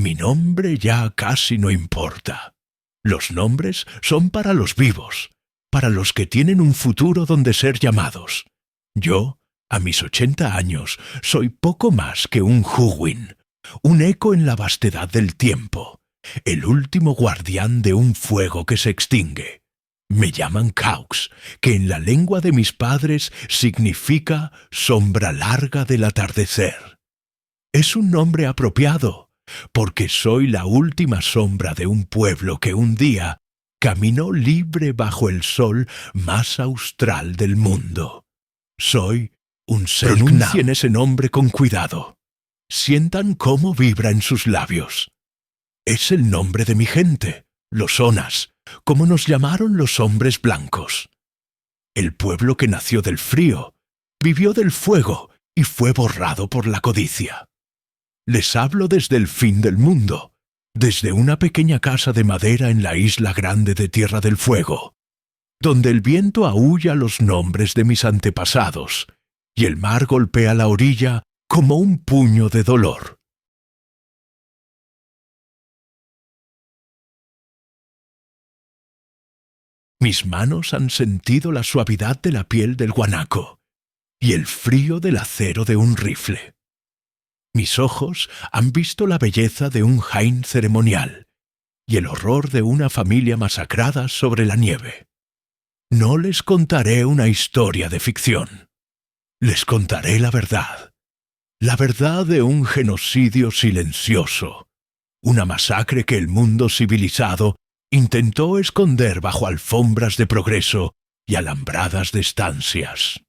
Mi nombre ya casi no importa. Los nombres son para los vivos, para los que tienen un futuro donde ser llamados. Yo, a mis 80 años, soy poco más que un Hugin, un eco en la vastedad del tiempo, el último guardián de un fuego que se extingue. Me llaman Caux, que en la lengua de mis padres significa sombra larga del atardecer. Es un nombre apropiado, porque soy la última sombra de un pueblo que un día caminó libre bajo el sol más austral del mundo. Soy un Selknam. Pronuncien ese nombre con cuidado. Sientan cómo vibra en sus labios. Es el nombre de mi gente, los Onas, como nos llamaron los hombres blancos. El pueblo que nació del frío, vivió del fuego y fue borrado por la codicia. Les hablo desde el fin del mundo, desde una pequeña casa de madera en la isla grande de Tierra del Fuego, donde el viento aúlla los nombres de mis antepasados y el mar golpea la orilla como un puño de dolor. Mis manos han sentido la suavidad de la piel del guanaco y el frío del acero de un rifle. Mis ojos han visto la belleza de un Jain ceremonial y el horror de una familia masacrada sobre la nieve. No les contaré una historia de ficción. Les contaré la verdad de un genocidio silencioso, una masacre que el mundo civilizado intentó esconder bajo alfombras de progreso y alambradas de estancias.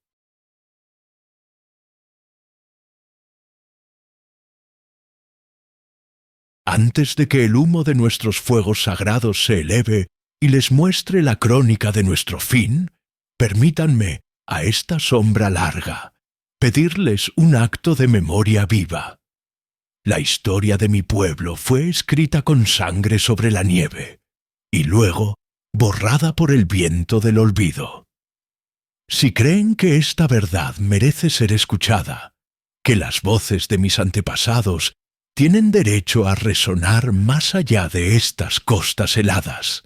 Antes de que el humo de nuestros fuegos sagrados se eleve y les muestre la crónica de nuestro fin, permítanme, a esta sombra larga, pedirles un acto de memoria viva. La historia de mi pueblo fue escrita con sangre sobre la nieve, y luego borrada por el viento del olvido. Si creen que esta verdad merece ser escuchada, que las voces de mis antepasados tienen derecho a resonar más allá de estas costas heladas,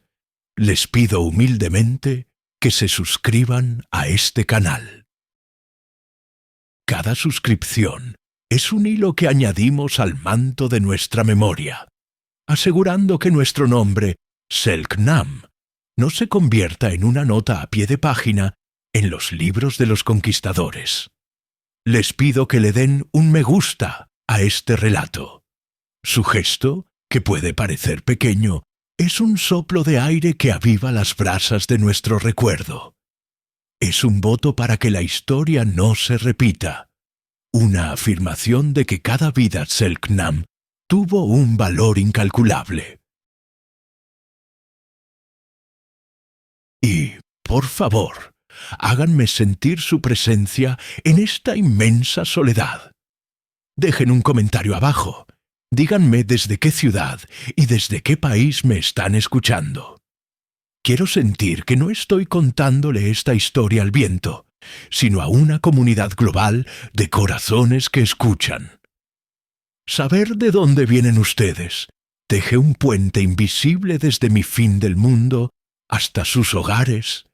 les pido humildemente que se suscriban a este canal. Cada suscripción es un hilo que añadimos al manto de nuestra memoria, asegurando que nuestro nombre, Selknam, no se convierta en una nota a pie de página en los libros de los conquistadores. Les pido que le den un me gusta a este relato. Su gesto, que puede parecer pequeño, es un soplo de aire que aviva las brasas de nuestro recuerdo. Es un voto para que la historia no se repita, una afirmación de que cada vida Selknam tuvo un valor incalculable. Y, por favor, háganme sentir su presencia en esta inmensa soledad. Dejen un comentario abajo. Díganme desde qué ciudad y desde qué país me están escuchando. Quiero sentir que no estoy contándole esta historia al viento, sino a una comunidad global de corazones que escuchan. Saber de dónde vienen ustedes teje un puente invisible desde mi fin del mundo hasta sus hogares,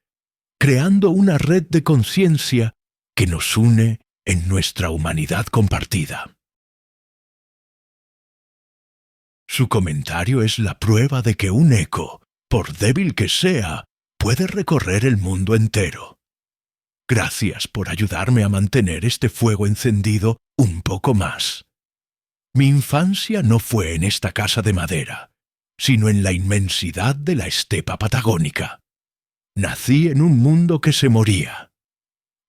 creando una red de conciencia que nos une en nuestra humanidad compartida. Su comentario es la prueba de que un eco, por débil que sea, puede recorrer el mundo entero. Gracias por ayudarme a mantener este fuego encendido un poco más. Mi infancia no fue en esta casa de madera, sino en la inmensidad de la estepa patagónica. Nací en un mundo que se moría.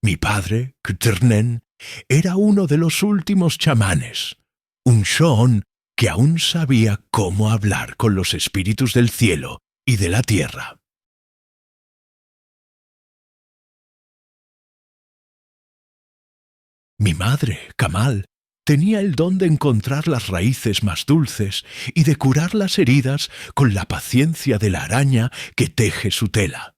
Mi padre, Cthrnen, era uno de los últimos chamanes, un Shoon que aún sabía cómo hablar con los espíritus del cielo y de la tierra. Mi madre, Kamal, tenía el don de encontrar las raíces más dulces y de curar las heridas con la paciencia de la araña que teje su tela.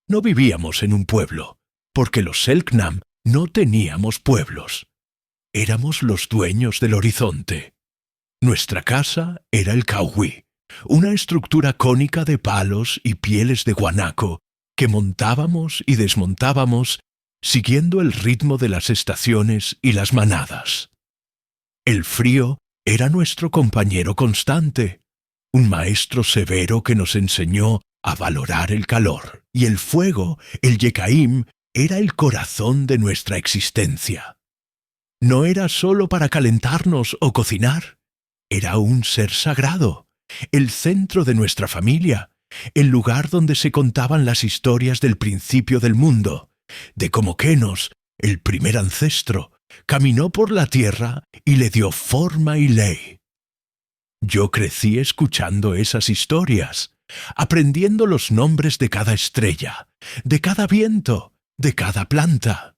No vivíamos en un pueblo, porque los Selknam no teníamos pueblos. Éramos los dueños del horizonte. Nuestra casa era el cauhui, una estructura cónica de palos y pieles de guanaco que montábamos y desmontábamos siguiendo el ritmo de las estaciones y las manadas. El frío era nuestro compañero constante, un maestro severo que nos enseñó a valorar el calor, y el fuego, el Yekaim, era el corazón de nuestra existencia. No era sólo para calentarnos o cocinar, era un ser sagrado, el centro de nuestra familia, el lugar donde se contaban las historias del principio del mundo, de cómo Kenos, el primer ancestro, caminó por la tierra y le dio forma y ley. Yo crecí escuchando esas historias, aprendiendo los nombres de cada estrella, de cada viento, de cada planta.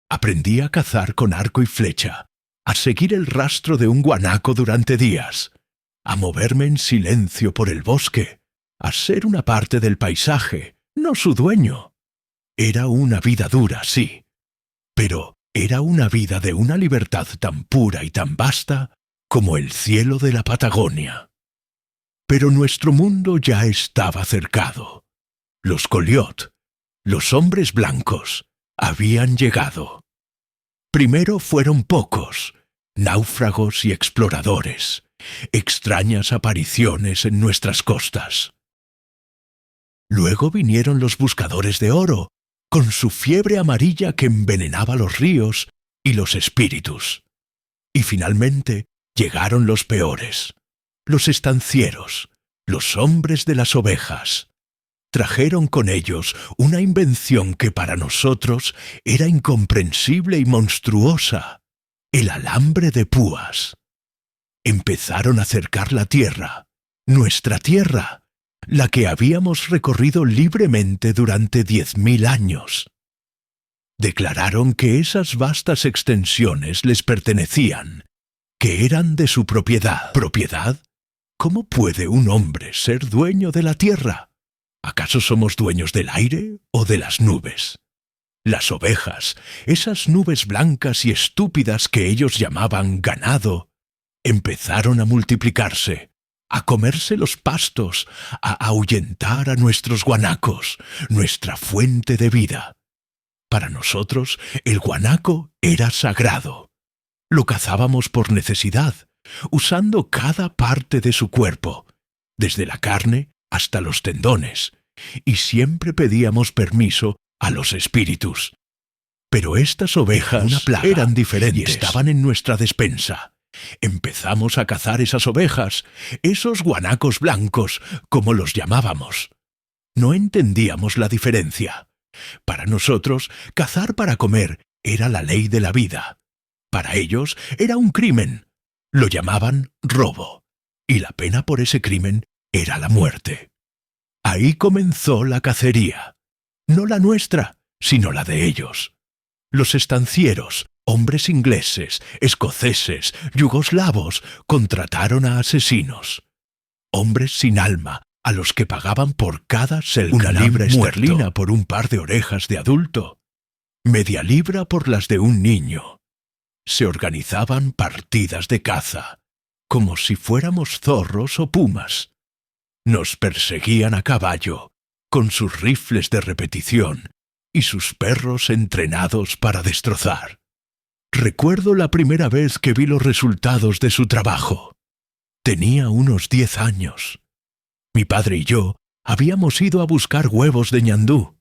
Aprendí a cazar con arco y flecha, a seguir el rastro de un guanaco durante días, a moverme en silencio por el bosque, a ser una parte del paisaje, no su dueño. Era una vida dura, sí, pero era una vida de una libertad tan pura y tan vasta como el cielo de la Patagonia. Pero nuestro mundo ya estaba cercado. Los Goliot, los hombres blancos, habían llegado. Primero fueron pocos, náufragos y exploradores, extrañas apariciones en nuestras costas. Luego vinieron los buscadores de oro, con su fiebre amarilla que envenenaba los ríos y los espíritus. Y finalmente llegaron los peores, los estancieros, los hombres de las ovejas. Trajeron con ellos una invención que para nosotros era incomprensible y monstruosa, el alambre de púas. Empezaron a cercar la tierra, nuestra tierra, la que habíamos recorrido libremente durante 10.000 años. Declararon que esas vastas extensiones les pertenecían, que eran de su propiedad. ¿Propiedad? ¿Cómo puede un hombre ser dueño de la tierra? ¿Acaso somos dueños del aire o de las nubes? Las ovejas, esas nubes blancas y estúpidas que ellos llamaban ganado, empezaron a multiplicarse, a comerse los pastos, a ahuyentar a nuestros guanacos, nuestra fuente de vida. Para nosotros, el guanaco era sagrado. Lo cazábamos por necesidad, usando cada parte de su cuerpo, desde la carne hasta los tendones, y siempre pedíamos permiso a los espíritus. Pero estas ovejas eran diferentes y estaban en nuestra despensa. Empezamos a cazar esas ovejas, esos guanacos blancos, como los llamábamos. No entendíamos la diferencia. Para nosotros, cazar para comer era la ley de la vida. Para ellos era un crimen. Lo llamaban robo. Y la pena por ese crimen era la muerte. Ahí comenzó la cacería. No la nuestra, sino la de ellos. Los estancieros, hombres ingleses, escoceses, yugoslavos, contrataron a asesinos. Hombres sin alma, a los que pagaban por cada selknam una libra esterlina por un par de orejas de adulto, media libra por las de un niño. Se organizaban partidas de caza, como si fuéramos zorros o pumas. Nos perseguían a caballo, con sus rifles de repetición y sus perros entrenados para destrozar. Recuerdo la primera vez que vi los resultados de su trabajo. Tenía unos 10 años. Mi padre y yo habíamos ido a buscar huevos de ñandú.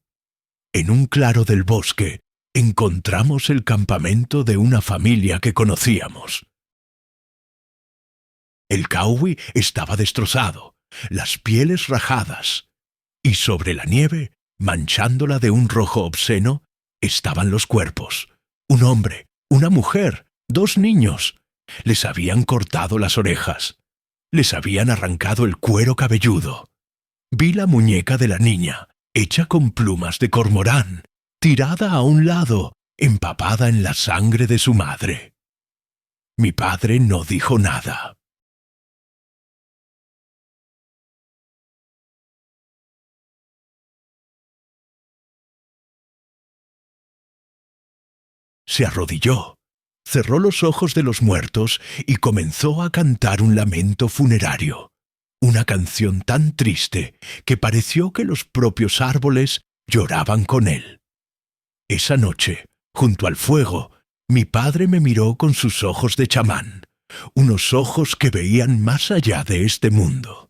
En un claro del bosque encontramos el campamento de una familia que conocíamos. El cauhui estaba destrozado, las pieles rajadas, y sobre la nieve, manchándola de un rojo obsceno, estaban los cuerpos. Un hombre, una mujer, 2 niños. Les habían cortado las orejas. Les habían arrancado el cuero cabelludo. Vi la muñeca de la niña, hecha con plumas de cormorán, tirada a un lado, empapada en la sangre de su madre. Mi padre no dijo nada. se arrodilló, cerró los ojos de los muertos y comenzó a cantar un lamento funerario, una canción tan triste que pareció que los propios árboles lloraban con él. Esa noche, junto al fuego, mi padre me miró con sus ojos de chamán, unos ojos que veían más allá de este mundo.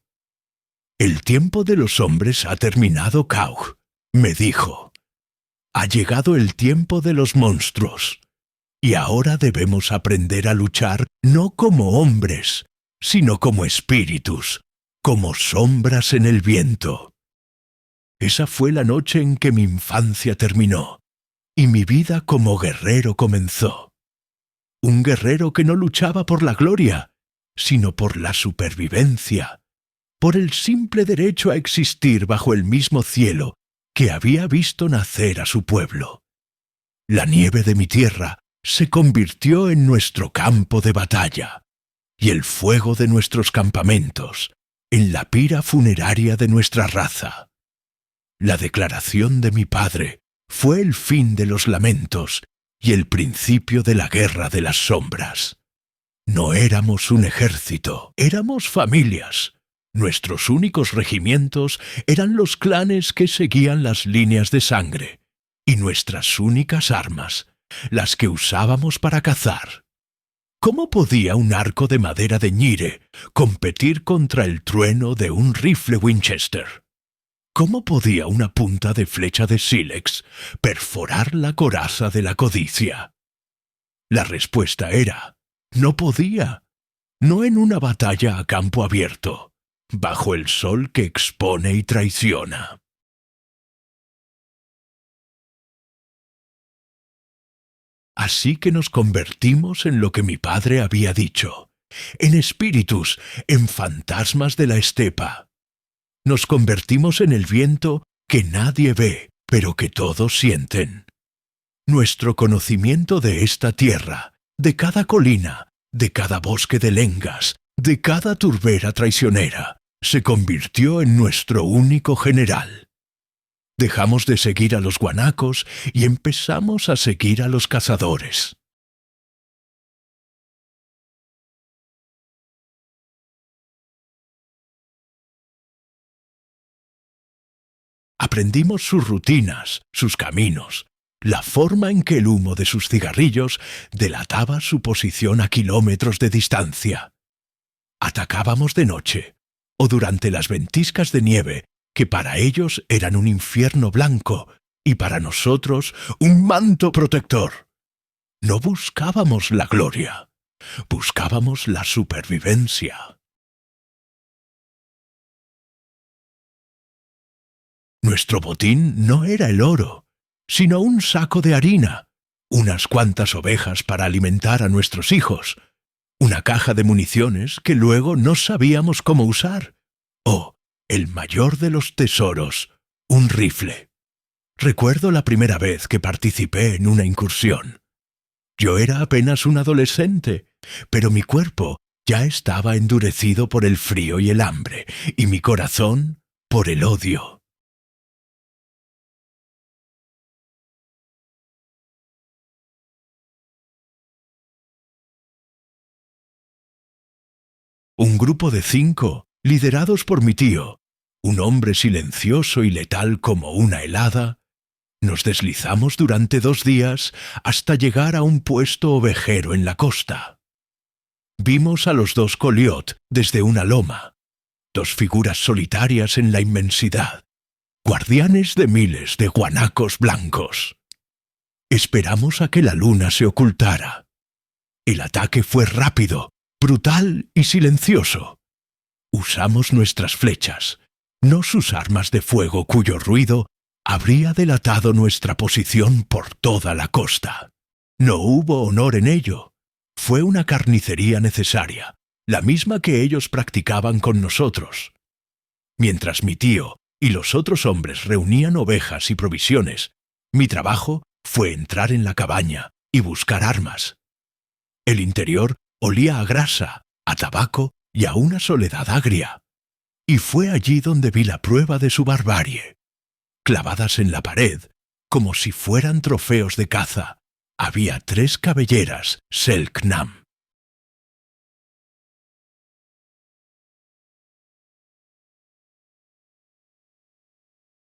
«El tiempo de los hombres ha terminado, Kaug», me dijo. «Ha llegado el tiempo de los monstruos, y ahora debemos aprender a luchar no como hombres, sino como espíritus, como sombras en el viento». Esa fue la noche en que mi infancia terminó, y mi vida como guerrero comenzó. Un guerrero que no luchaba por la gloria, sino por la supervivencia, por el simple derecho a existir bajo el mismo cielo que había visto nacer a su pueblo. La nieve de mi tierra se convirtió en nuestro campo de batalla, y el fuego de nuestros campamentos en la pira funeraria de nuestra raza. La declaración de mi padre fue el fin de los lamentos y el principio de la guerra de las sombras. No éramos un ejército, éramos familias. Nuestros únicos regimientos eran los clanes que seguían las líneas de sangre, y nuestras únicas armas, las que usábamos para cazar. ¿Cómo podía un arco de madera de ñire competir contra el trueno de un rifle Winchester? ¿Cómo podía una punta de flecha de sílex perforar la coraza de la codicia? La respuesta era: no podía, no en una batalla a campo abierto, bajo el sol que expone y traiciona. Así que nos convertimos en lo que mi padre había dicho, en espíritus, en fantasmas de la estepa. Nos convertimos en el viento que nadie ve, pero que todos sienten. Nuestro conocimiento de esta tierra, de cada colina, de cada bosque de lengas, de cada turbera traicionera, se convirtió en nuestro único general. Dejamos de seguir a los guanacos y empezamos a seguir a los cazadores. Aprendimos sus rutinas, sus caminos, la forma en que el humo de sus cigarrillos delataba su posición a kilómetros de distancia. Atacábamos de noche, o durante las ventiscas de nieve, que para ellos eran un infierno blanco y para nosotros un manto protector. No buscábamos la gloria, buscábamos la supervivencia. Nuestro botín no era el oro, sino un saco de harina, unas cuantas ovejas para alimentar a nuestros hijos, una caja de municiones que luego no sabíamos cómo usar, o, el mayor de los tesoros, un rifle. Recuerdo la primera vez que participé en una incursión. Yo era apenas un adolescente, pero mi cuerpo ya estaba endurecido por el frío y el hambre, y mi corazón por el odio. Un grupo de 5, liderados por mi tío, un hombre silencioso y letal como una helada, nos deslizamos durante 2 días hasta llegar a un puesto ovejero en la costa. Vimos a los 2 Coliot desde una loma, 2 figuras solitarias en la inmensidad, guardianes de miles de guanacos blancos. Esperamos a que la luna se ocultara. El ataque fue rápido, brutal y silencioso. Usamos nuestras flechas, no sus armas de fuego cuyo ruido habría delatado nuestra posición por toda la costa. No hubo honor en ello. Fue una carnicería necesaria, la misma que ellos practicaban con nosotros. Mientras mi tío y los otros hombres reunían ovejas y provisiones, mi trabajo fue entrar en la cabaña y buscar armas. El interior olía a grasa, a tabaco y a una soledad agria. Y fue allí donde vi la prueba de su barbarie. Clavadas en la pared, como si fueran trofeos de caza, había 3 cabelleras Selknam.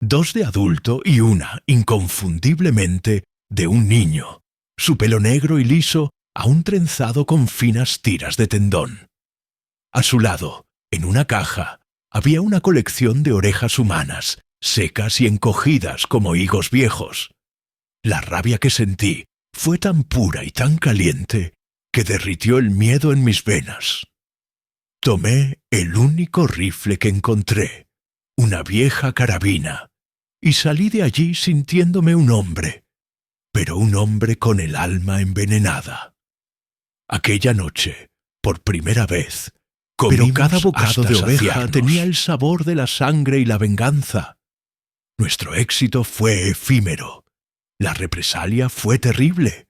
Dos de adulto y una, inconfundiblemente, de un niño, su pelo negro y liso, aún trenzado con finas tiras de tendón. A su lado, en una caja, había una colección de orejas humanas, secas y encogidas como higos viejos. La rabia que sentí fue tan pura y tan caliente que derritió el miedo en mis venas. Tomé el único rifle que encontré, una vieja carabina, y salí de allí sintiéndome un hombre, pero un hombre con el alma envenenada. Aquella noche, por primera vez, pero cada bocado de oveja tenía el sabor de la sangre y la venganza. Nuestro éxito fue efímero. La represalia fue terrible.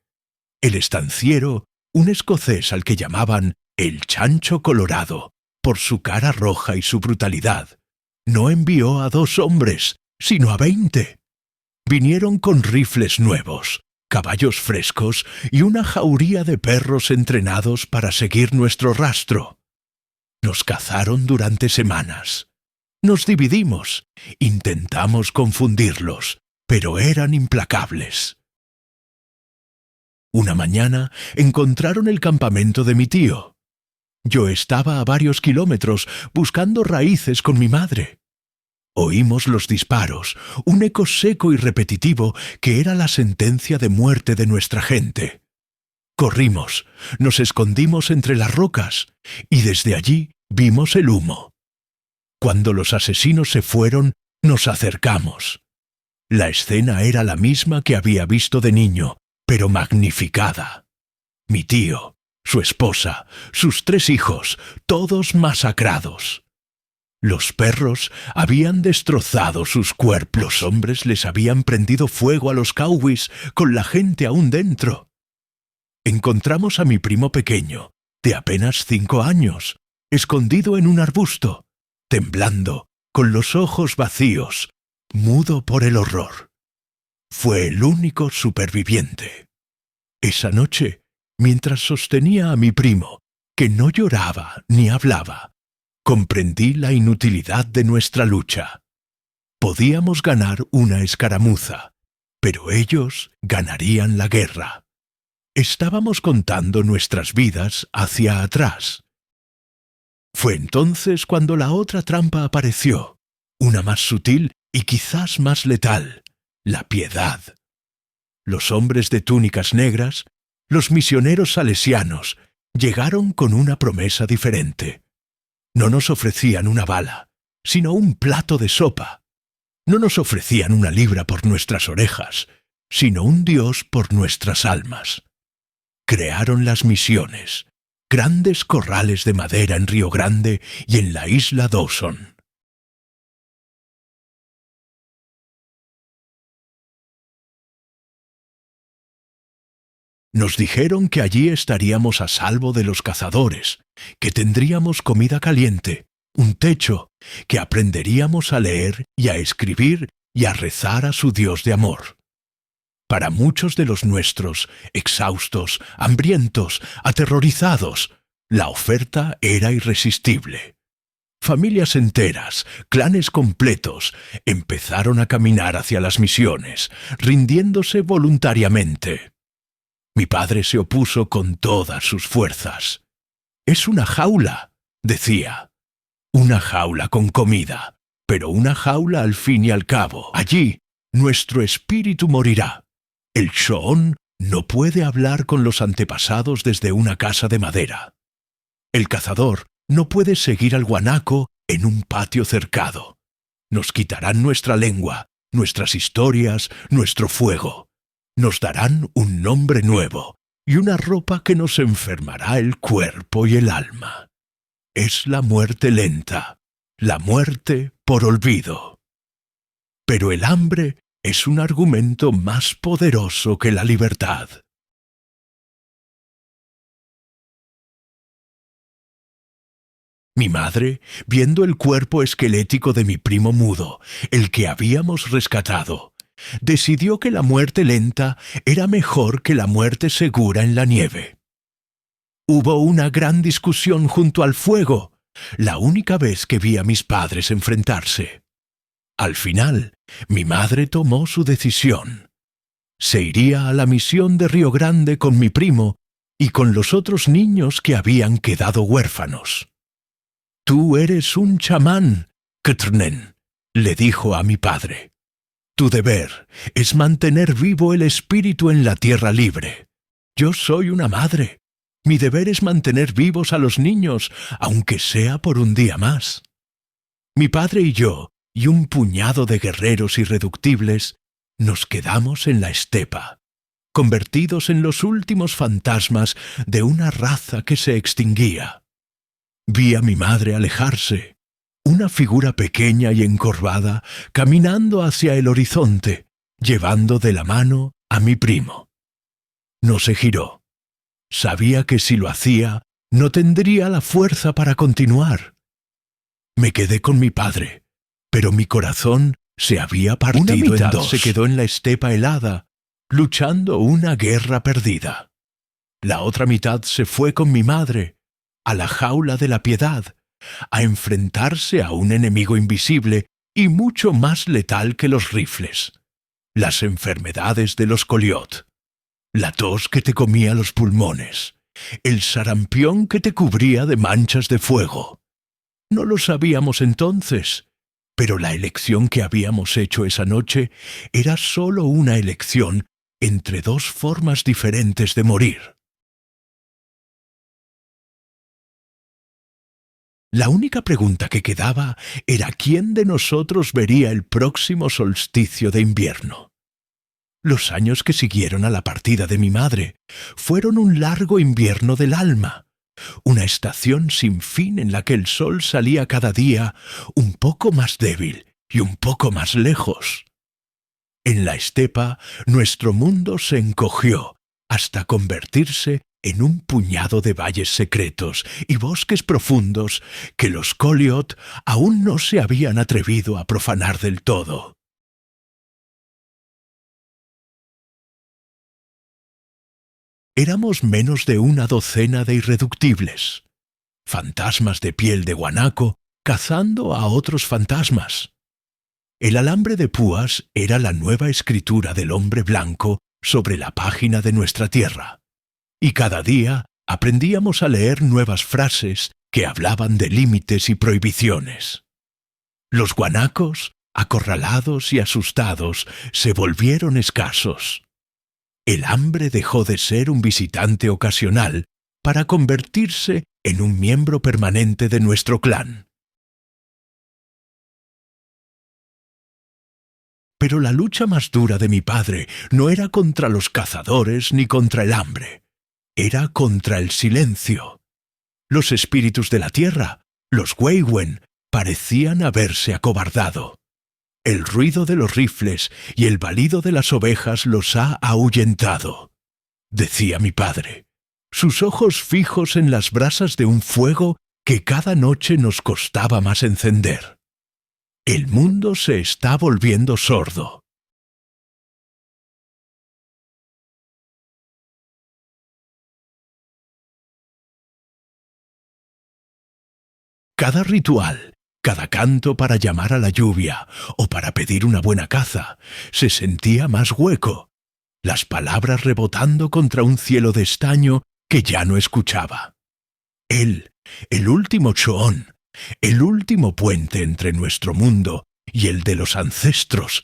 El estanciero, un escocés al que llamaban el Chancho Colorado, por su cara roja y su brutalidad, no envió a 2 hombres, sino a 20. Vinieron con rifles nuevos, caballos frescos y una jauría de perros entrenados para seguir nuestro rastro. Nos cazaron durante semanas. Nos dividimos, intentamos confundirlos, pero eran implacables. Una mañana encontraron el campamento de mi tío. Yo estaba a varios kilómetros buscando raíces con mi madre. Oímos los disparos, un eco seco y repetitivo que era la sentencia de muerte de nuestra gente. Corrimos, nos escondimos entre las rocas y desde allí vimos el humo. Cuando los asesinos se fueron, nos acercamos. La escena era la misma que había visto de niño, pero magnificada. Mi tío, su esposa, sus 3 hijos, todos masacrados. Los perros habían destrozado sus cuerpos. Los hombres les habían prendido fuego a los cowboys con la gente aún dentro. Encontramos a mi primo pequeño, de apenas 5 años, escondido en un arbusto, temblando, con los ojos vacíos, mudo por el horror. Fue el único superviviente. Esa noche, mientras sostenía a mi primo, que no lloraba ni hablaba, comprendí la inutilidad de nuestra lucha. Podíamos ganar una escaramuza, pero ellos ganarían la guerra. Estábamos contando nuestras vidas hacia atrás. Fue entonces cuando la otra trampa apareció, una más sutil y quizás más letal, la piedad. Los hombres de túnicas negras, los misioneros salesianos, llegaron con una promesa diferente. No nos ofrecían una bala, sino un plato de sopa. No nos ofrecían una libra por nuestras orejas, sino un Dios por nuestras almas. Crearon las misiones, grandes corrales de madera en Río Grande y en la isla Dawson. Nos dijeron que allí estaríamos a salvo de los cazadores, que tendríamos comida caliente, un techo, que aprenderíamos a leer y a escribir y a rezar a su Dios de amor. Para muchos de los nuestros, exhaustos, hambrientos, aterrorizados, la oferta era irresistible. Familias enteras, clanes completos, empezaron a caminar hacia las misiones, rindiéndose voluntariamente. Mi padre se opuso con todas sus fuerzas. «Es una jaula», decía. «Una jaula con comida, pero una jaula al fin y al cabo. Allí, nuestro espíritu morirá. El Shoon no puede hablar con los antepasados desde una casa de madera. El cazador no puede seguir al guanaco en un patio cercado. Nos quitarán nuestra lengua, nuestras historias, nuestro fuego. Nos darán un nombre nuevo y una ropa que nos enfermará el cuerpo y el alma. Es la muerte lenta, la muerte por olvido. Pero el hambre es un argumento más poderoso que la libertad». Mi madre, viendo el cuerpo esquelético de mi primo mudo, el que habíamos rescatado, decidió que la muerte lenta era mejor que la muerte segura en la nieve. Hubo una gran discusión junto al fuego, la única vez que vi a mis padres enfrentarse. Al final, mi madre tomó su decisión. Se iría a la misión de Río Grande con mi primo y con los otros niños que habían quedado huérfanos. «Tú eres un chamán, Ktrnen», le dijo a mi padre. «Tu deber es mantener vivo el espíritu en la tierra libre. Yo soy una madre. Mi deber es mantener vivos a los niños, aunque sea por un día más». Mi padre y yo, y un puñado de guerreros irreductibles, nos quedamos en la estepa, convertidos en los últimos fantasmas de una raza que se extinguía. Vi a mi madre alejarse, una figura pequeña y encorvada, caminando hacia el horizonte, llevando de la mano a mi primo. No se giró. Sabía que si lo hacía, no tendría la fuerza para continuar. Me quedé con mi padre, pero mi corazón se había partido en dos. Se quedó en la estepa helada, luchando una guerra perdida. La otra mitad se fue con mi madre, a la jaula de la piedad, a enfrentarse a un enemigo invisible y mucho más letal que los rifles: las enfermedades de los Coliot, la tos que te comía los pulmones, el sarampión que te cubría de manchas de fuego. No lo sabíamos entonces, pero la elección que habíamos hecho esa noche era solo una elección entre dos formas diferentes de morir. La única pregunta que quedaba era quién de nosotros vería el próximo solsticio de invierno. Los años que siguieron a la partida de mi madre fueron un largo invierno del alma, una estación sin fin en la que el sol salía cada día un poco más débil y un poco más lejos. En la estepa, nuestro mundo se encogió hasta convertirse en un puñado de valles secretos y bosques profundos que los Coliot aún no se habían atrevido a profanar del todo. Éramos menos de una docena de irreductibles, fantasmas de piel de guanaco cazando a otros fantasmas. El alambre de púas era la nueva escritura del hombre blanco sobre la página de nuestra tierra, y cada día aprendíamos a leer nuevas frases que hablaban de límites y prohibiciones. Los guanacos, acorralados y asustados, se volvieron escasos. El hambre dejó de ser un visitante ocasional para convertirse en un miembro permanente de nuestro clan. Pero la lucha más dura de mi padre no era contra los cazadores ni contra el hambre. Era contra el silencio. Los espíritus de la tierra, los Weywen, parecían haberse acobardado. El ruido de los rifles y el balido de las ovejas los ha ahuyentado, decía mi padre, sus ojos fijos en las brasas de un fuego que cada noche nos costaba más encender. El mundo se está volviendo sordo. Cada ritual, cada canto para llamar a la lluvia o para pedir una buena caza, se sentía más hueco, las palabras rebotando contra un cielo de estaño que ya no escuchaba. Él, el último Choón, el último puente entre nuestro mundo y el de los ancestros,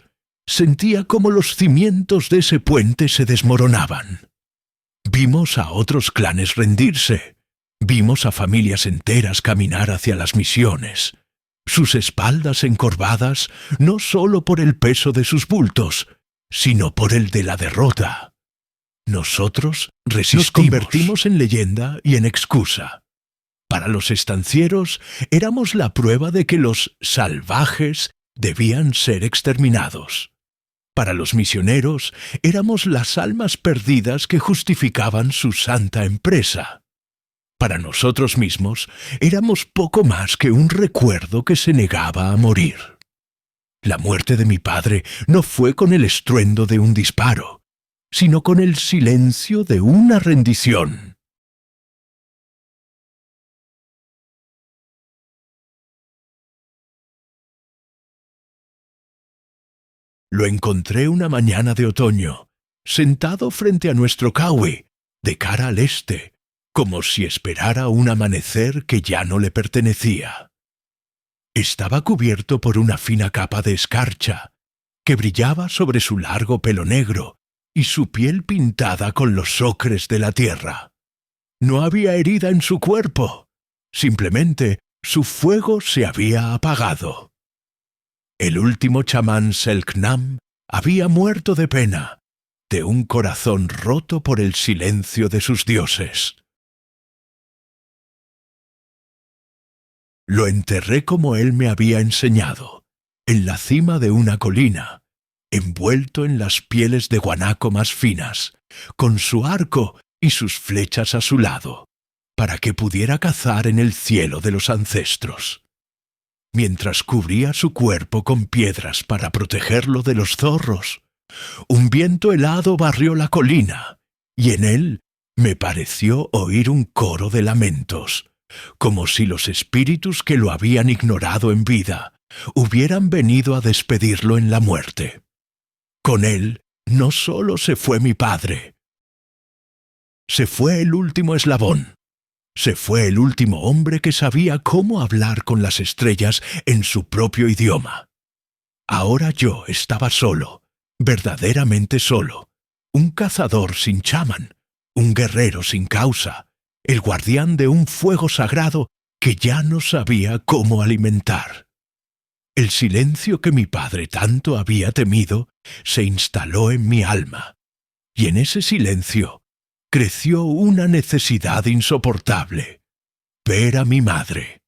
sentía como los cimientos de ese puente se desmoronaban. Vimos a otros clanes rendirse, vimos a familias enteras caminar hacia las misiones, sus espaldas encorvadas no solo por el peso de sus bultos, sino por el de la derrota. Nosotros resistimos. Nos convertimos en leyenda y en excusa. Para los estancieros éramos la prueba de que los salvajes debían ser exterminados. Para los misioneros éramos las almas perdidas que justificaban su santa empresa. Para nosotros mismos éramos poco más que un recuerdo que se negaba a morir. La muerte de mi padre no fue con el estruendo de un disparo, sino con el silencio de una rendición. Lo encontré una mañana de otoño, sentado frente a nuestro caue, de cara al este, como si esperara un amanecer que ya no le pertenecía. Estaba cubierto por una fina capa de escarcha, que brillaba sobre su largo pelo negro y su piel pintada con los ocres de la tierra. No había herida en su cuerpo, simplemente su fuego se había apagado. El último chamán Selknam había muerto de pena, de un corazón roto por el silencio de sus dioses. Lo enterré como él me había enseñado, en la cima de una colina, envuelto en las pieles de guanaco más finas, con su arco y sus flechas a su lado, para que pudiera cazar en el cielo de los ancestros. Mientras cubría su cuerpo con piedras para protegerlo de los zorros, un viento helado barrió la colina, y en él me pareció oír un coro de lamentos, como si los espíritus que lo habían ignorado en vida hubieran venido a despedirlo en la muerte. Con él no solo se fue mi padre, se fue el último eslabón. Se fue el último hombre que sabía cómo hablar con las estrellas en su propio idioma. Ahora yo estaba solo, verdaderamente solo, un cazador sin chamán, un guerrero sin causa, el guardián de un fuego sagrado que ya no sabía cómo alimentar. El silencio que mi padre tanto había temido se instaló en mi alma, y en ese silencio creció una necesidad insoportable: ver a mi madre,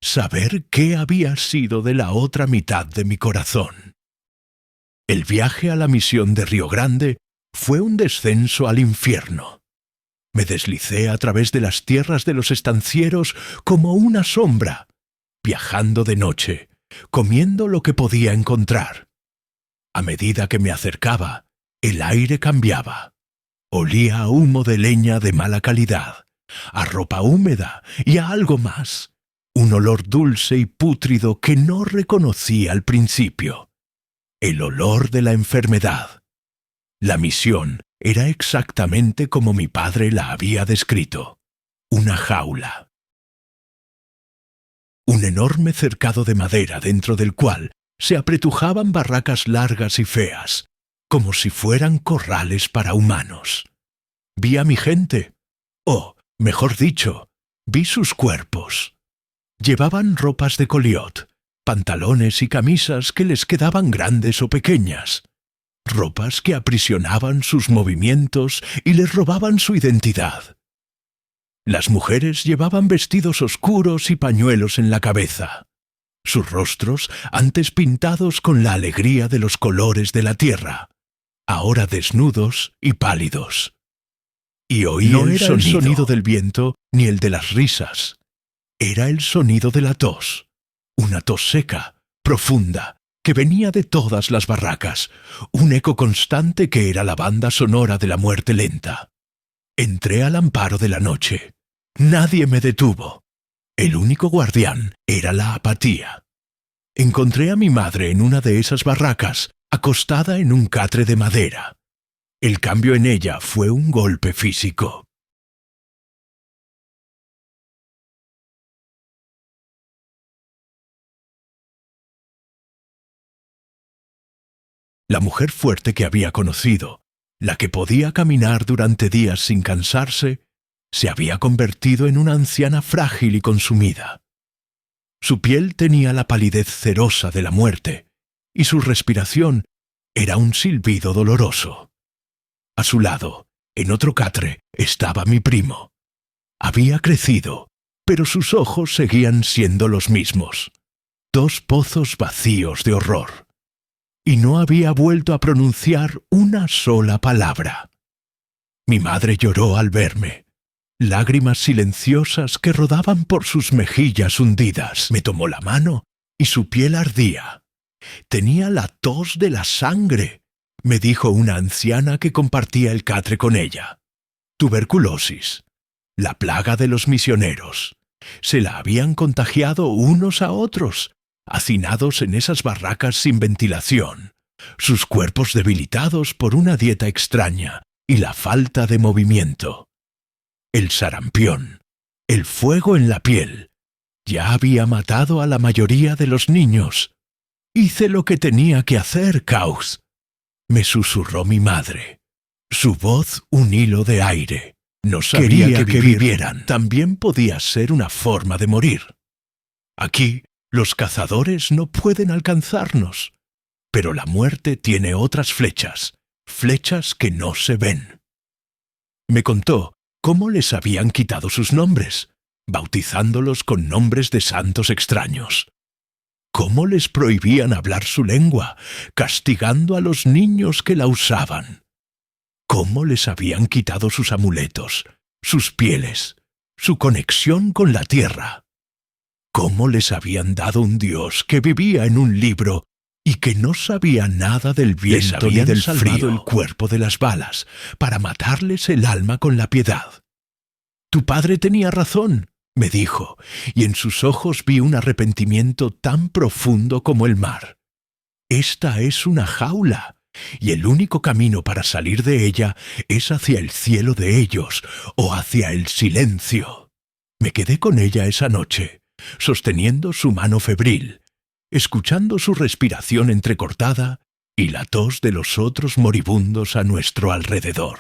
saber qué había sido de la otra mitad de mi corazón. El viaje a la misión de Río Grande fue un descenso al infierno. Me deslicé a través de las tierras de los estancieros como una sombra, viajando de noche, comiendo lo que podía encontrar. A medida que me acercaba, el aire cambiaba. Olía a humo de leña de mala calidad, a ropa húmeda y a algo más, un olor dulce y pútrido que no reconocí al principio. El olor de la enfermedad. La misión era exactamente como mi padre la había descrito: una jaula. Un enorme cercado de madera dentro del cual se apretujaban barracas largas y feas, como si fueran corrales para humanos. Vi a mi gente, o, mejor dicho, vi sus cuerpos. Llevaban ropas de coliot, pantalones y camisas que les quedaban grandes o pequeñas, ropas que aprisionaban sus movimientos y les robaban su identidad. Las mujeres llevaban vestidos oscuros y pañuelos en la cabeza, sus rostros antes pintados con la alegría de los colores de la tierra, ahora desnudos y pálidos. Y oí no era el sonido del viento ni el de las risas. Era el sonido de la tos, una tos seca, profunda, que venía de todas las barracas, un eco constante que era la banda sonora de la muerte lenta. Entré al amparo de la noche. Nadie me detuvo. El único guardián era la apatía. Encontré a mi madre en una de esas barracas, acostada en un catre de madera. El cambio en ella fue un golpe físico. La mujer fuerte que había conocido, la que podía caminar durante días sin cansarse, se había convertido en una anciana frágil y consumida. Su piel tenía la palidez cerosa de la muerte, y su respiración era un silbido doloroso. A su lado, en otro catre, estaba mi primo. Había crecido, pero sus ojos seguían siendo los mismos. Dos pozos vacíos de horror. Y no había vuelto a pronunciar una sola palabra. Mi madre lloró al verme. Lágrimas silenciosas que rodaban por sus mejillas hundidas. Me tomó la mano y su piel ardía. Tenía la tos de la sangre, me dijo una anciana que compartía el catre con ella. Tuberculosis, la plaga de los misioneros. Se la habían contagiado unos a otros, hacinados en esas barracas sin ventilación, sus cuerpos debilitados por una dieta extraña y la falta de movimiento. El sarampión, el fuego en la piel, ya había matado a la mayoría de los niños. Hice lo que tenía que hacer, Caus, me susurró mi madre. Su voz un hilo de aire. No sabía que vivieran también podía ser una forma de morir. Aquí, los cazadores no pueden alcanzarnos, pero la muerte tiene otras flechas, flechas que no se ven. Me contó cómo les habían quitado sus nombres, bautizándolos con nombres de santos extraños. Cómo les prohibían hablar su lengua, castigando a los niños que la usaban. Cómo les habían quitado sus amuletos, sus pieles, su conexión con la tierra. Cómo les habían dado un dios que vivía en un libro y que no sabía nada del viento ni del frío, el cuerpo de las balas, para matarles el alma con la piedad. Tu padre tenía razón, me dijo, y en sus ojos vi un arrepentimiento tan profundo como el mar. Esta es una jaula, y el único camino para salir de ella es hacia el cielo de ellos o hacia el silencio. Me quedé con ella esa noche, sosteniendo su mano febril, escuchando su respiración entrecortada y la tos de los otros moribundos a nuestro alrededor.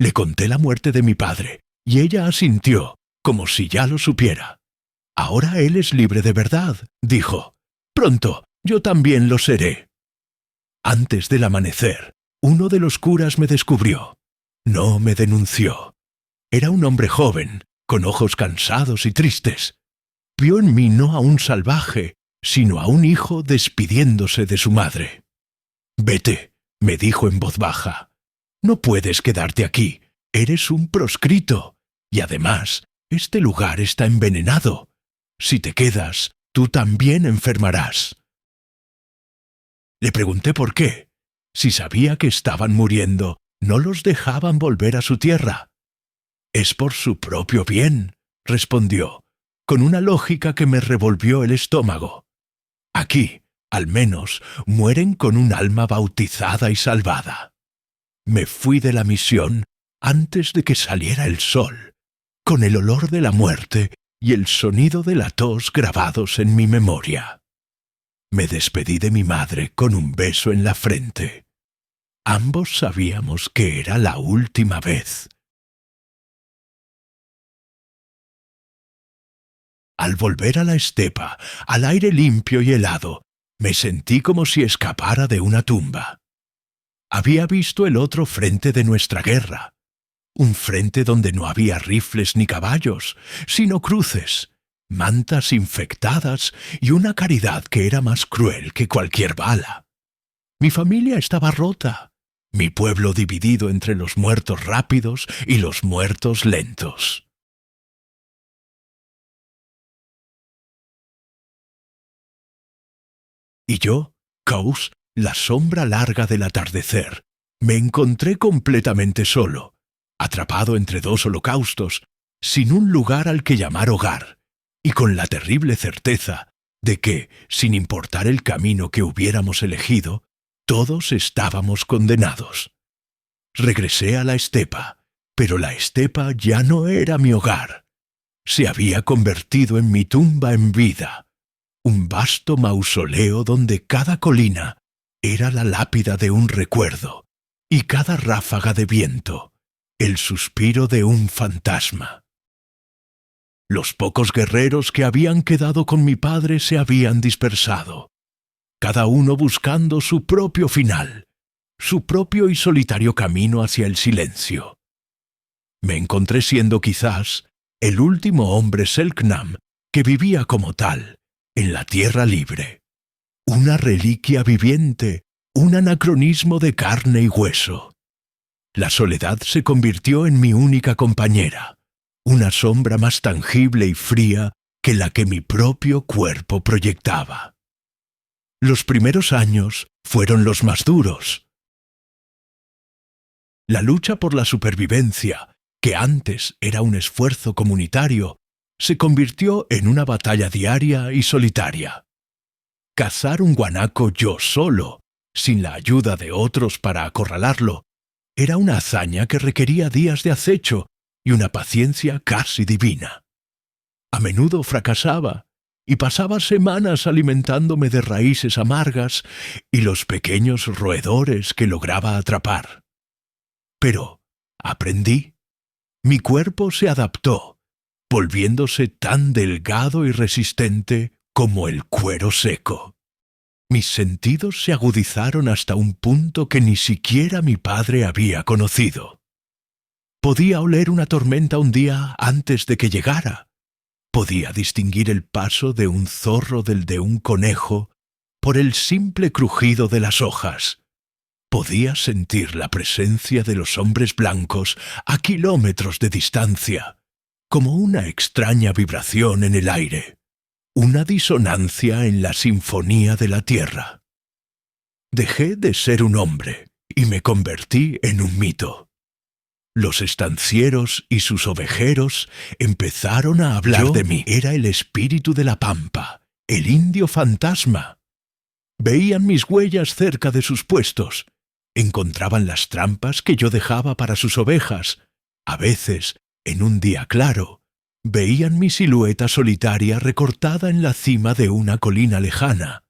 Le conté la muerte de mi padre, y ella asintió, como si ya lo supiera. Ahora él es libre de verdad, dijo. Pronto, yo también lo seré. Antes del amanecer, uno de los curas me descubrió. No me denunció. Era un hombre joven, con ojos cansados y tristes. Vio en mí no a un salvaje, sino a un hijo despidiéndose de su madre. Vete, me dijo en voz baja. No puedes quedarte aquí. Eres un proscrito. Y además, este lugar está envenenado. Si te quedas, tú también enfermarás. Le pregunté por qué. Si sabía que estaban muriendo, no los dejaban volver a su tierra. Es por su propio bien, respondió, con una lógica que me revolvió el estómago. Aquí, al menos, mueren con un alma bautizada y salvada. Me fui de la misión antes de que saliera el sol, con el olor de la muerte y el sonido de la tos grabados en mi memoria. Me despedí de mi madre con un beso en la frente. Ambos sabíamos que era la última vez. Al volver a la estepa, al aire limpio y helado, me sentí como si escapara de una tumba. Había visto el otro frente de nuestra guerra. Un frente donde no había rifles ni caballos, sino cruces, mantas infectadas y una caridad que era más cruel que cualquier bala. Mi familia estaba rota, mi pueblo dividido entre los muertos rápidos y los muertos lentos. Y yo, Caus, la sombra larga del atardecer, me encontré completamente solo, atrapado entre dos holocaustos, sin un lugar al que llamar hogar, y con la terrible certeza de que, sin importar el camino que hubiéramos elegido, todos estábamos condenados. Regresé a la estepa, pero la estepa ya no era mi hogar. Se había convertido en mi tumba en vida, un vasto mausoleo donde cada colina era la lápida de un recuerdo, y cada ráfaga de viento el suspiro de un fantasma. Los pocos guerreros que habían quedado con mi padre se habían dispersado, cada uno buscando su propio final, su propio y solitario camino hacia el silencio. Me encontré siendo quizás el último hombre Selknam que vivía como tal, en la tierra libre. Una reliquia viviente, un anacronismo de carne y hueso. La soledad se convirtió en mi única compañera, una sombra más tangible y fría que la que mi propio cuerpo proyectaba. Los primeros años fueron los más duros. La lucha por la supervivencia, que antes era un esfuerzo comunitario, se convirtió en una batalla diaria y solitaria. Cazar un guanaco yo solo, sin la ayuda de otros para acorralarlo, era una hazaña que requería días de acecho y una paciencia casi divina. A menudo fracasaba y pasaba semanas alimentándome de raíces amargas y los pequeños roedores que lograba atrapar. Pero aprendí. Mi cuerpo se adaptó, volviéndose tan delgado y resistente como el cuero seco. Mis sentidos se agudizaron hasta un punto que ni siquiera mi padre había conocido. Podía oler una tormenta un día antes de que llegara. Podía distinguir el paso de un zorro del de un conejo por el simple crujido de las hojas. Podía sentir la presencia de los hombres blancos a kilómetros de distancia, como una extraña vibración en el aire, una disonancia en la sinfonía de la tierra. Dejé de ser un hombre y me convertí en un mito. Los estancieros y sus ovejeros empezaron a hablar de mí. Era el espíritu de la pampa, el indio fantasma. Veían mis huellas cerca de sus puestos. Encontraban las trampas que yo dejaba para sus ovejas. A veces, en un día claro, veían mi silueta solitaria recortada en la cima de una colina lejana.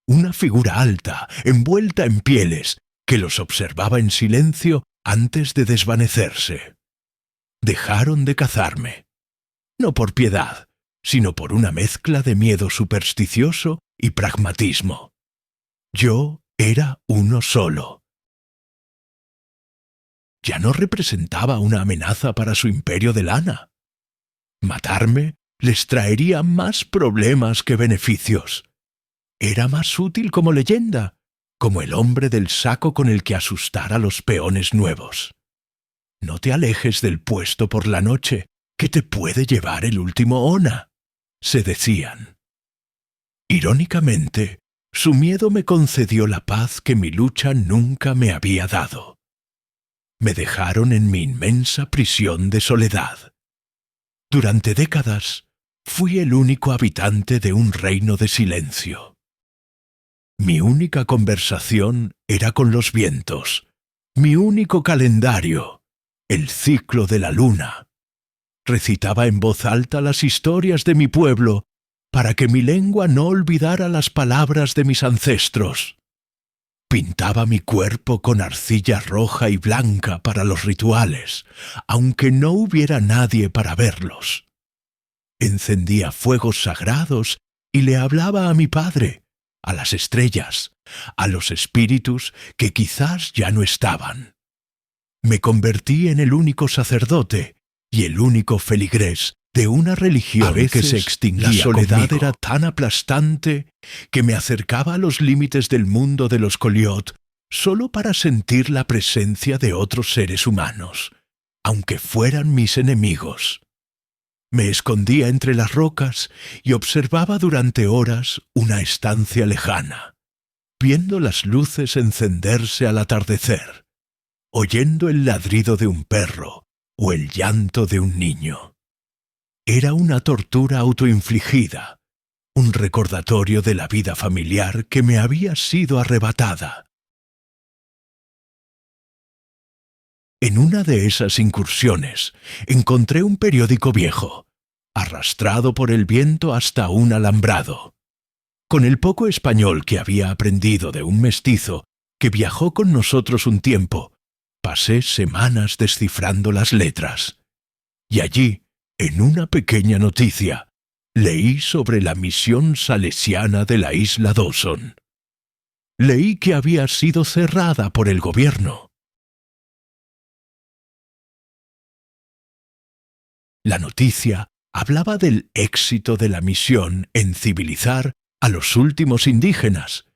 Una figura alta, envuelta en pieles, que los observaba en silencio antes de desvanecerse. Dejaron de cazarme. No por piedad, sino por una mezcla de miedo supersticioso y pragmatismo. Yo era uno solo. Ya no representaba una amenaza para su imperio de lana. Matarme les traería más problemas que beneficios. Era más útil como leyenda, como el hombre del saco con el que asustar a los peones nuevos. No te alejes del puesto por la noche, que te puede llevar el último ona, se decían. Irónicamente, su miedo me concedió la paz que mi lucha nunca me había dado. Me dejaron en mi inmensa prisión de soledad. Durante décadas, fui el único habitante de un reino de silencio. Mi única conversación era con los vientos, mi único calendario, el ciclo de la luna. Recitaba en voz alta las historias de mi pueblo para que mi lengua no olvidara las palabras de mis ancestros. Pintaba mi cuerpo con arcilla roja y blanca para los rituales, aunque no hubiera nadie para verlos. Encendía fuegos sagrados y le hablaba a mi padre, a las estrellas, a los espíritus que quizás ya no estaban. Me convertí en el único sacerdote y el único feligrés de una religión que se extinguía. La soledad era tan aplastante que me acercaba a los límites del mundo de los Qoliot solo para sentir la presencia de otros seres humanos, aunque fueran mis enemigos. Me escondía entre las rocas y observaba durante horas una estancia lejana, viendo las luces encenderse al atardecer, oyendo el ladrido de un perro o el llanto de un niño. Era una tortura autoinfligida, un recordatorio de la vida familiar que me había sido arrebatada. En una de esas incursiones encontré un periódico viejo, arrastrado por el viento hasta un alambrado. Con el poco español que había aprendido de un mestizo que viajó con nosotros un tiempo, pasé semanas descifrando las letras. Y allí, en una pequeña noticia, leí sobre la misión salesiana de la isla Dawson. Leí que había sido cerrada por el gobierno. La noticia hablaba del éxito de la misión en civilizar a los últimos indígenas,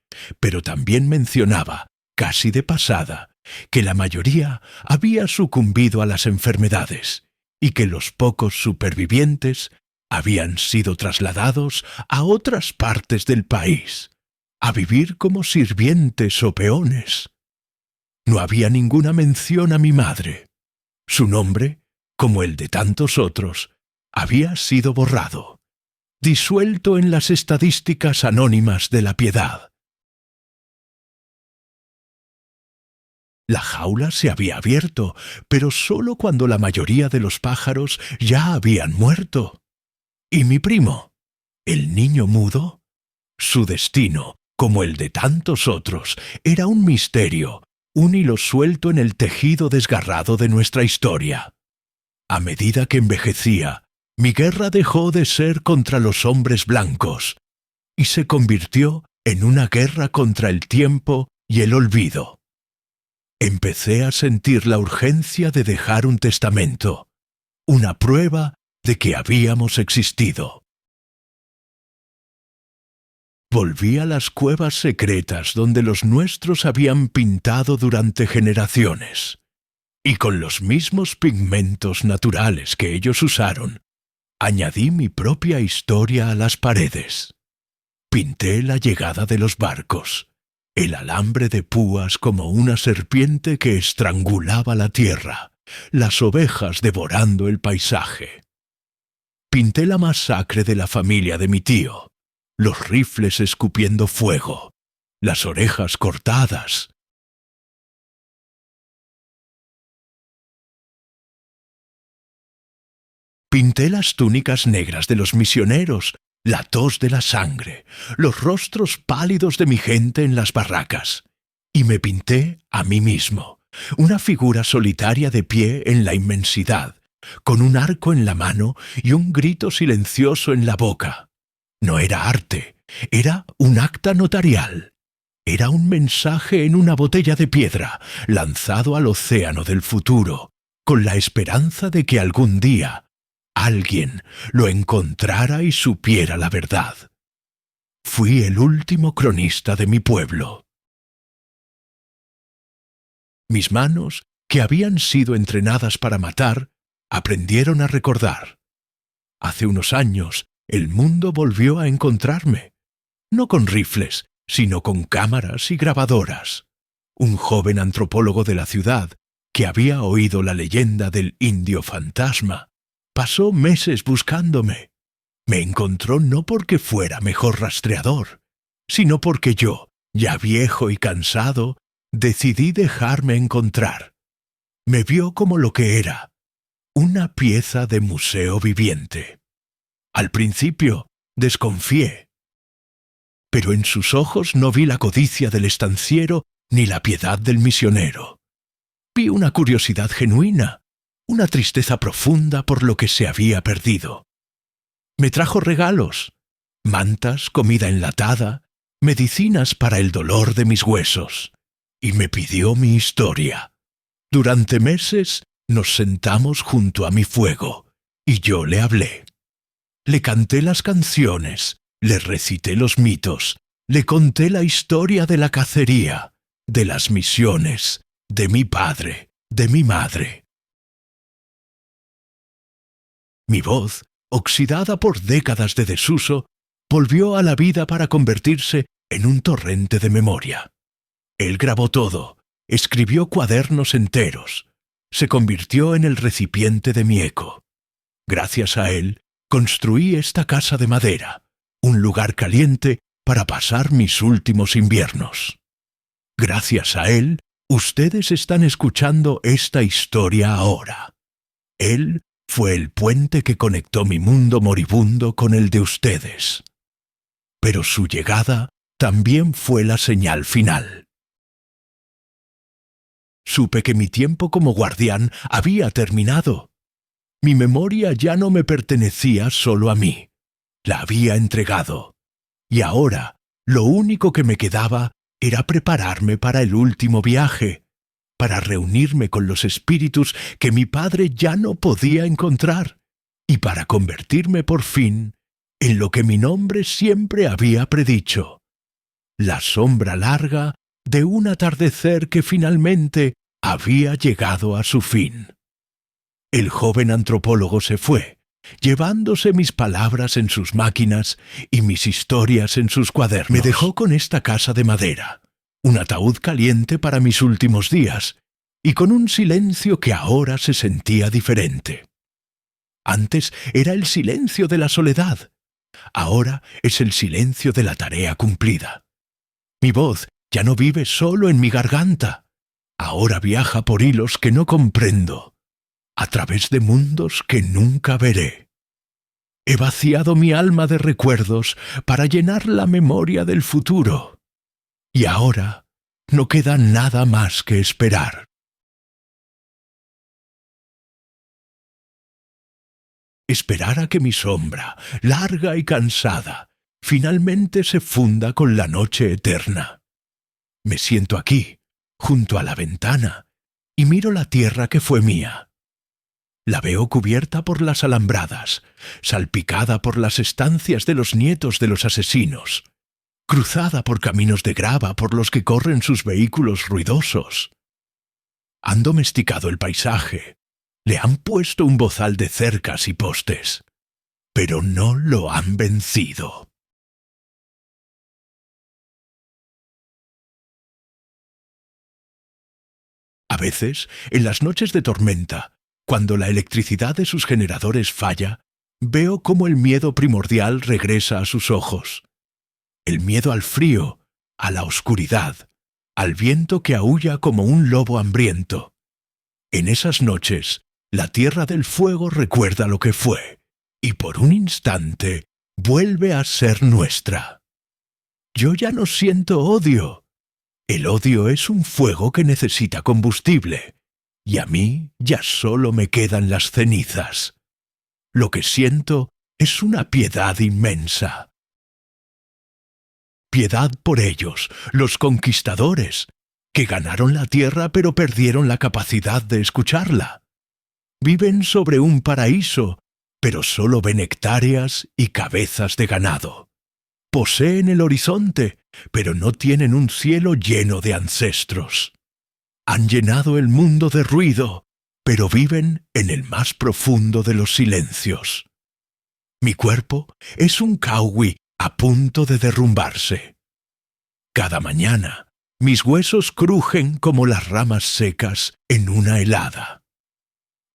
pero también mencionaba, casi de pasada, que la mayoría había sucumbido a las enfermedades y que los pocos supervivientes habían sido trasladados a otras partes del país, a vivir como sirvientes o peones. No había ninguna mención a mi madre. Su nombre, como el de tantos otros, había sido borrado, disuelto en las estadísticas anónimas de la piedad. La jaula se había abierto, pero sólo cuando la mayoría de los pájaros ya habían muerto. ¿Y mi primo? ¿El niño mudo? Su destino, como el de tantos otros, era un misterio, un hilo suelto en el tejido desgarrado de nuestra historia. A medida que envejecía, mi guerra dejó de ser contra los hombres blancos y se convirtió en una guerra contra el tiempo y el olvido. Empecé a sentir la urgencia de dejar un testamento, una prueba de que habíamos existido. Volví a las cuevas secretas donde los nuestros habían pintado durante generaciones, y con los mismos pigmentos naturales que ellos usaron, añadí mi propia historia a las paredes. Pinté la llegada de los barcos, el alambre de púas como una serpiente que estrangulaba la tierra, las ovejas devorando el paisaje. Pinté la masacre de la familia de mi tío, los rifles escupiendo fuego, las orejas cortadas. Pinté las túnicas negras de los misioneros, la tos de la sangre, los rostros pálidos de mi gente en las barracas. Y me pinté a mí mismo, una figura solitaria de pie en la inmensidad, con un arco en la mano y un grito silencioso en la boca. No era arte, era un acta notarial. Era un mensaje en una botella de piedra, lanzado al océano del futuro, con la esperanza de que algún día alguien lo encontrara y supiera la verdad. Fui el último cronista de mi pueblo. Mis manos, que habían sido entrenadas para matar, aprendieron a recordar. Hace unos años, el mundo volvió a encontrarme, no con rifles, sino con cámaras y grabadoras. Un joven antropólogo de la ciudad, que había oído la leyenda del indio fantasma, pasó meses buscándome. Me encontró no porque fuera mejor rastreador, sino porque yo, ya viejo y cansado, decidí dejarme encontrar. Me vio como lo que era, una pieza de museo viviente. Al principio, desconfié, pero en sus ojos no vi la codicia del estanciero ni la piedad del misionero. Vi una curiosidad genuina, una tristeza profunda por lo que se había perdido. Me trajo regalos, mantas, comida enlatada, medicinas para el dolor de mis huesos, y me pidió mi historia. Durante meses nos sentamos junto a mi fuego, y yo le hablé. Le canté las canciones, le recité los mitos, le conté la historia de la cacería, de las misiones, de mi padre, de mi madre. Mi voz, oxidada por décadas de desuso, volvió a la vida para convertirse en un torrente de memoria. Él grabó todo, escribió cuadernos enteros, se convirtió en el recipiente de mi eco. Gracias a él, construí esta casa de madera, un lugar caliente para pasar mis últimos inviernos. Gracias a él, ustedes están escuchando esta historia ahora. Él fue el puente que conectó mi mundo moribundo con el de ustedes. Pero su llegada también fue la señal final. Supe que mi tiempo como guardián había terminado. Mi memoria ya no me pertenecía solo a mí. La había entregado. Y ahora, lo único que me quedaba era prepararme para el último viaje, para reunirme con los espíritus que mi padre ya no podía encontrar, y para convertirme por fin en lo que mi nombre siempre había predicho: la sombra larga de un atardecer que finalmente había llegado a su fin. El joven antropólogo se fue, llevándose mis palabras en sus máquinas y mis historias en sus cuadernos. Me dejó con esta casa de madera, un ataúd caliente para mis últimos días, y con un silencio que ahora se sentía diferente. Antes era el silencio de la soledad, ahora es el silencio de la tarea cumplida. Mi voz ya no vive solo en mi garganta, ahora viaja por hilos que no comprendo, a través de mundos que nunca veré. He vaciado mi alma de recuerdos para llenar la memoria del futuro, y ahora no queda nada más que esperar. Esperar a que mi sombra, larga y cansada, finalmente se funda con la noche eterna. Me siento aquí, junto a la ventana, y miro la tierra que fue mía. La veo cubierta por las alambradas, salpicada por las estancias de los nietos de los asesinos, cruzada por caminos de grava por los que corren sus vehículos ruidosos. Han domesticado el paisaje, le han puesto un bozal de cercas y postes, pero no lo han vencido. A veces, en las noches de tormenta, cuando la electricidad de sus generadores falla, veo cómo el miedo primordial regresa a sus ojos. El miedo al frío, a la oscuridad, al viento que aúlla como un lobo hambriento. En esas noches, la tierra del fuego recuerda lo que fue, y por un instante vuelve a ser nuestra. Yo ya no siento odio. El odio es un fuego que necesita combustible, y a mí ya solo me quedan las cenizas. Lo que siento es una piedad inmensa. Piedad por ellos, los conquistadores, que ganaron la tierra pero perdieron la capacidad de escucharla. Viven sobre un paraíso, pero solo ven hectáreas y cabezas de ganado. Poseen el horizonte, pero no tienen un cielo lleno de ancestros. Han llenado el mundo de ruido, pero viven en el más profundo de los silencios. Mi cuerpo es un kawi a punto de derrumbarse. Cada mañana, mis huesos crujen como las ramas secas en una helada.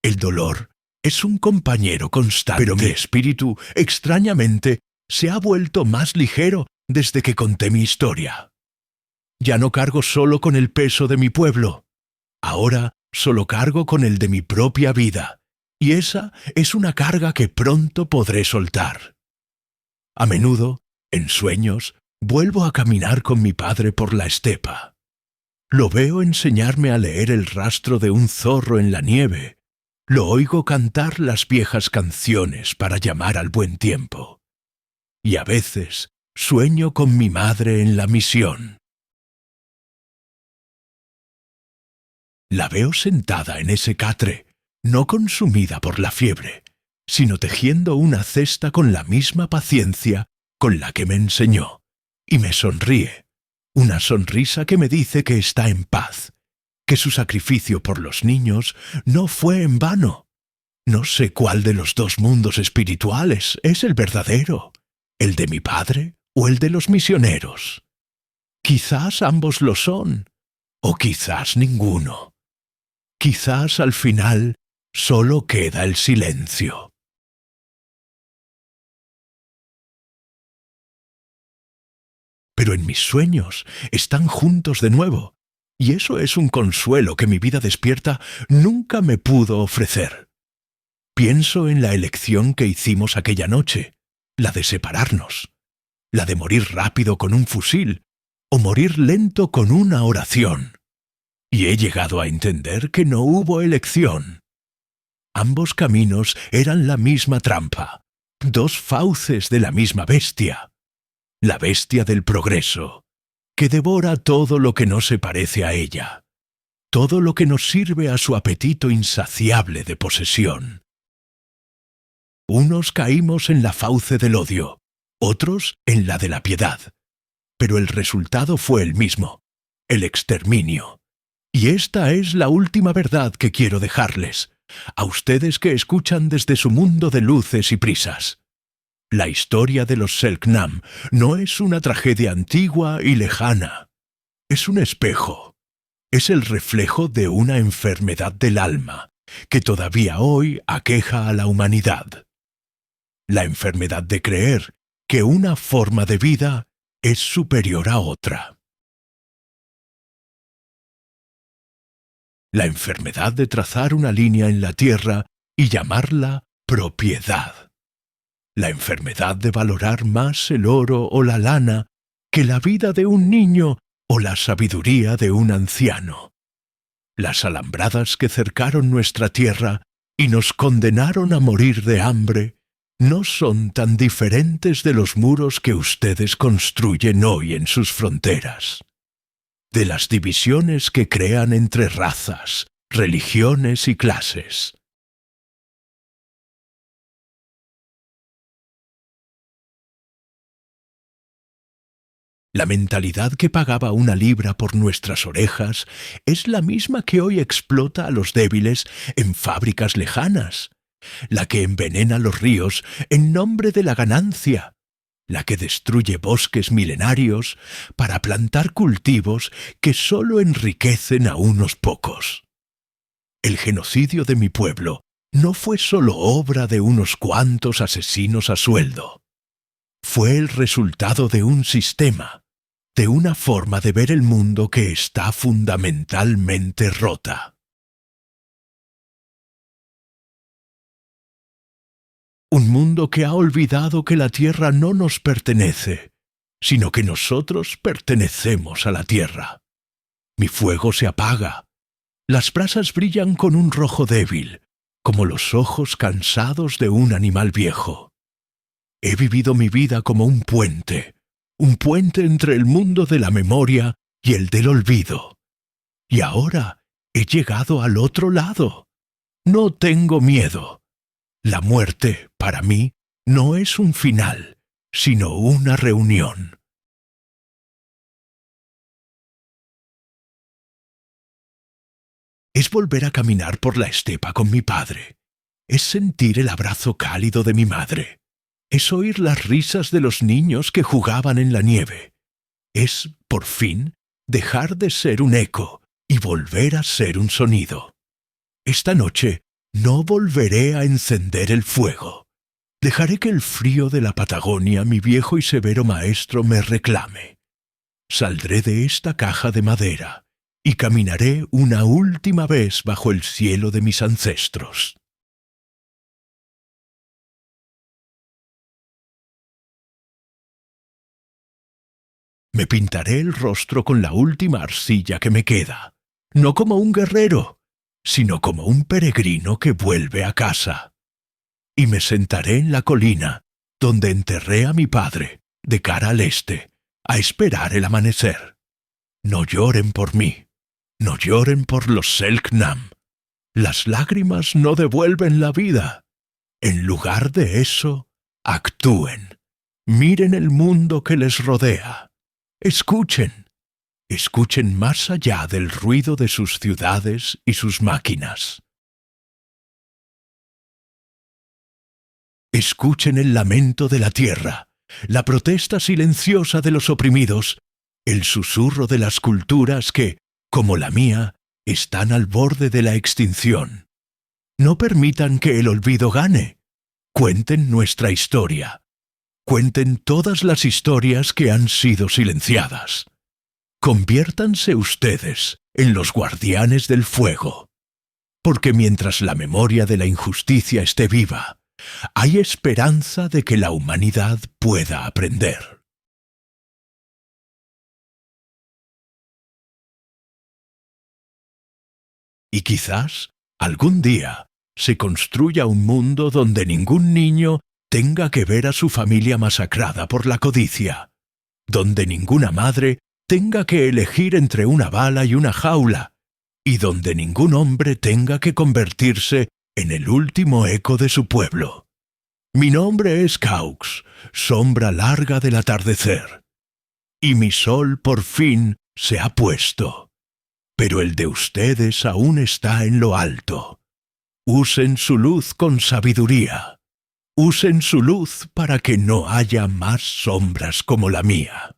El dolor es un compañero constante, pero mi espíritu, extrañamente, se ha vuelto más ligero desde que conté mi historia. Ya no cargo solo con el peso de mi pueblo. Ahora solo cargo con el de mi propia vida, y esa es una carga que pronto podré soltar. A menudo, en sueños, vuelvo a caminar con mi padre por la estepa. Lo veo enseñarme a leer el rastro de un zorro en la nieve. Lo oigo cantar las viejas canciones para llamar al buen tiempo. Y a veces sueño con mi madre en la misión. La veo sentada en ese catre, no consumida por la fiebre, sino tejiendo una cesta con la misma paciencia con la que me enseñó, y me sonríe, una sonrisa que me dice que está en paz, que su sacrificio por los niños no fue en vano. No sé cuál de los dos mundos espirituales es el verdadero, el de mi padre o el de los misioneros. Quizás ambos lo son, o quizás ninguno. Quizás al final solo queda el silencio. Pero en mis sueños están juntos de nuevo, y eso es un consuelo que mi vida despierta nunca me pudo ofrecer. Pienso en la elección que hicimos aquella noche, la de separarnos, la de morir rápido con un fusil o morir lento con una oración. Y he llegado a entender que no hubo elección. Ambos caminos eran la misma trampa, dos fauces de la misma bestia, la bestia del progreso, que devora todo lo que no se parece a ella, todo lo que nos sirve a su apetito insaciable de posesión. Unos caímos en la fauce del odio, otros en la de la piedad, pero el resultado fue el mismo, el exterminio. Y esta es la última verdad que quiero dejarles, a ustedes que escuchan desde su mundo de luces y prisas. La historia de los Selknam no es una tragedia antigua y lejana. Es un espejo. Es el reflejo de una enfermedad del alma que todavía hoy aqueja a la humanidad. La enfermedad de creer que una forma de vida es superior a otra. La enfermedad de trazar una línea en la tierra y llamarla propiedad. La enfermedad de valorar más el oro o la lana que la vida de un niño o la sabiduría de un anciano. Las alambradas que cercaron nuestra tierra y nos condenaron a morir de hambre no son tan diferentes de los muros que ustedes construyen hoy en sus fronteras, de las divisiones que crean entre razas, religiones y clases. La mentalidad que pagaba una libra por nuestras orejas es la misma que hoy explota a los débiles en fábricas lejanas, la que envenena los ríos en nombre de la ganancia, la que destruye bosques milenarios para plantar cultivos que sólo enriquecen a unos pocos. El genocidio de mi pueblo no fue sólo obra de unos cuantos asesinos a sueldo. Fue el resultado de un sistema, de una forma de ver el mundo que está fundamentalmente rota. Un mundo que ha olvidado que la tierra no nos pertenece, sino que nosotros pertenecemos a la tierra. Mi fuego se apaga. Las brasas brillan con un rojo débil, como los ojos cansados de un animal viejo. He vivido mi vida como un puente entre el mundo de la memoria y el del olvido. Y ahora he llegado al otro lado. No tengo miedo. La muerte, para mí, no es un final, sino una reunión. Es volver a caminar por la estepa con mi padre. Es sentir el abrazo cálido de mi madre. Es oír las risas de los niños que jugaban en la nieve. Es, por fin, dejar de ser un eco y volver a ser un sonido. Esta noche no volveré a encender el fuego. Dejaré que el frío de la Patagonia, mi viejo y severo maestro, me reclame. Saldré de esta caja de madera y caminaré una última vez bajo el cielo de mis ancestros. Me pintaré el rostro con la última arcilla que me queda, no como un guerrero, sino como un peregrino que vuelve a casa. Y me sentaré en la colina, donde enterré a mi padre, de cara al este, a esperar el amanecer. No lloren por mí, no lloren por los Selknam. Las lágrimas no devuelven la vida. En lugar de eso, actúen. Miren el mundo que les rodea. Escuchen. Escuchen más allá del ruido de sus ciudades y sus máquinas. Escuchen el lamento de la tierra, la protesta silenciosa de los oprimidos, el susurro de las culturas que, como la mía, están al borde de la extinción. No permitan que el olvido gane. Cuenten nuestra historia. Cuenten todas las historias que han sido silenciadas. Conviértanse ustedes en los guardianes del fuego. Porque mientras la memoria de la injusticia esté viva, hay esperanza de que la humanidad pueda aprender. Y quizás, algún día, se construya un mundo donde ningún niño tenga que ver a su familia masacrada por la codicia, donde ninguna madre tenga que elegir entre una bala y una jaula, y donde ningún hombre tenga que convertirse en el último eco de su pueblo. Mi nombre es Caux, sombra larga del atardecer, y mi sol por fin se ha puesto, pero el de ustedes aún está en lo alto. Usen su luz con sabiduría. Usen su luz para que no haya más sombras como la mía.